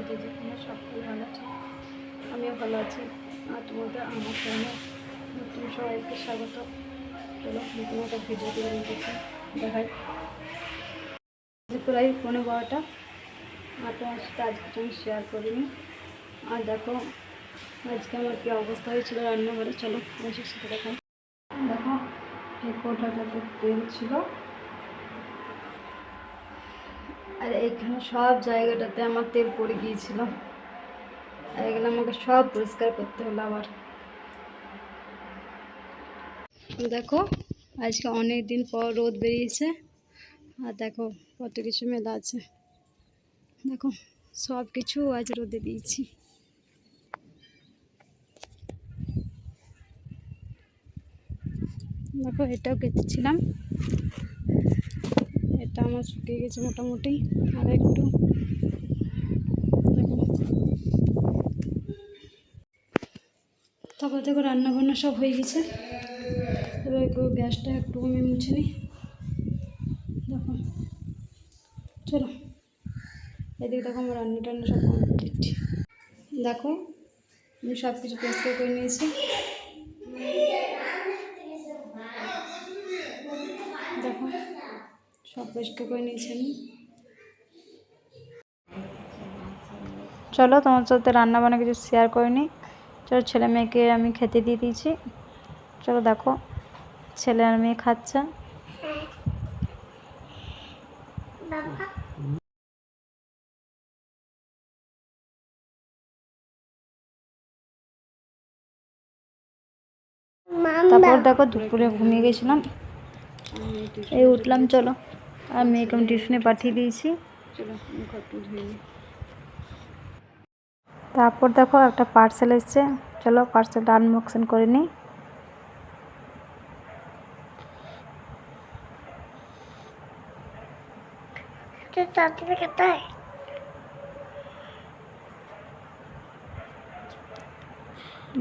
যে তোমরা সকলেই ভালো আছো, আমিও ভালো আছি। আর তোমাদের আমার চ্যানেলে নতুন সবাইকে স্বাগত। চলো নতুন একটা ভিডিও করে নিতেছি, দেখাই। প্রায় 11:30 আর তোমার সাথে আজকে আমি শেয়ার করিনি। আর দেখো আজকে আমার কী অবস্থা হয়েছিল রান্নাঘরে, চলো তোমার সাথে দেখাই। দেখো এই কৌটাটাতে তেল ছিল, আর এইখানে সব জায়গাটাতে আমার তেল পড়ে গিয়েছিল। আর এগুলো আমাকে সব পরিষ্কার করতে হলো আবার। দেখো আজকে অনেক দিন পর রোদ বেরিয়েছে, আর দেখো কত কিছু মেলা আছে। দেখো সব কিছু আজ রোদে দিয়েছি। দেখো এটাও কেটেছিলাম, এটা আমার শুকিয়ে গেছে মোটামুটি। আর একটু দেখো, তারপর দেখো রান্না বান্না সব হয়ে গেছে। এবার একটু গ্যাসটা একটু আমি মুছে নিই। দেখো চলো এদিকে দেখো আমার রান্না টান্না সব কমপ্লিট। দেখো আমি সব কিছু পরিষ্কার করে নিয়েছি। দেখো সব পরিষ্কার করে নিয়েছি আমি। চলো তোমার সাথে রান্না বান্না কিছু শেয়ার করিনি। চলো ছেলে মেয়েকে আমি খেতে দিয়ে দিয়েছি। চলো দেখো ছেলে আর মেয়ে খাচ্ছে। তারপর দেখো দুপুরে ঘুমিয়ে গেছিলাম, এই উঠলাম। চলো আর মেয়েকে আমি টিউশনে পাঠিয়ে দিয়েছি। চলো তারপর দেখো একটা পার্সেল এসছে, চলো পার্সেলটা আনবক্সিং করে নিই।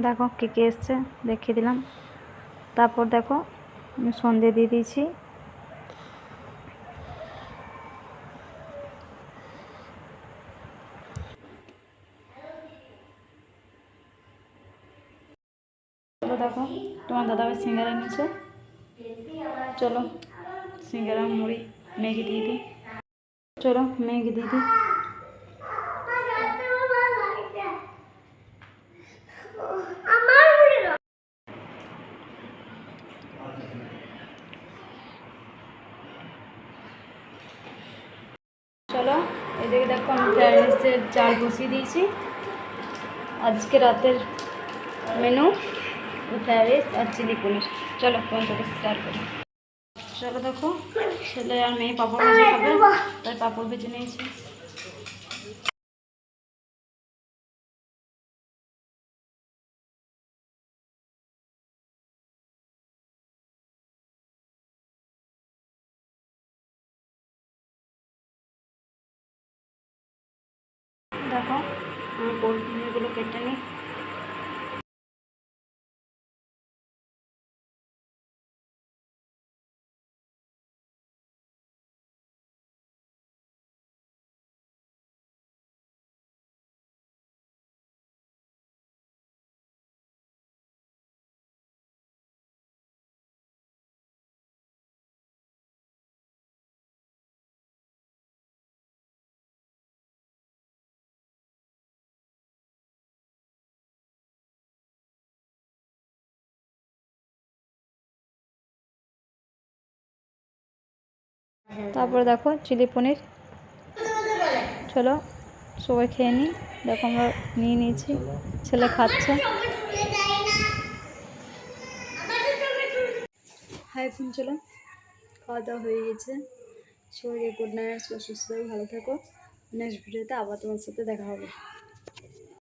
দেখো কী কী এসছে দেখিয়ে দিলাম। তারপর দেখো আমি সন্ধে দিয়ে দিয়েছি। চলো দেখো তোমার দাদাভাই সিঙ্গারা নিয়েছে, চলো সিঙ্গারা মুড়ি মেঘে দিয়ে দিই। চলো মেঘে দিয়ে দিই। চলো এদিকে দেখো আমি ফ্রাইড রাইসের চাল বসিয়ে দিয়েছি। আজকে রাতের মেনু ফ্রাইড রাইস আর চিলি পনির। চলো তোমার সাথে শেয়ার করি। চলো দেখো ছেলে আর মেয়ে পাঁপড় ভেজে খাবে, তাই পাঁপড় ভেজে নিয়েছি। দেখো আমার পনিরগুলো কেটে নিই। তারপরে দেখো চিলি পনির। চলো সবাই খেয়ে নিই। দেখো আমরা নিয়ে নিয়েছি, ছেলে খাচ্ছে। হাই ফোন, চলো খাওয়া দাওয়া হয়ে গেছে। সবাইকে গুড নাইট, সুস্থ ভালো থাকো। নেক্সট ভিডিওতে আবার তোমার সাথে দেখা হবে।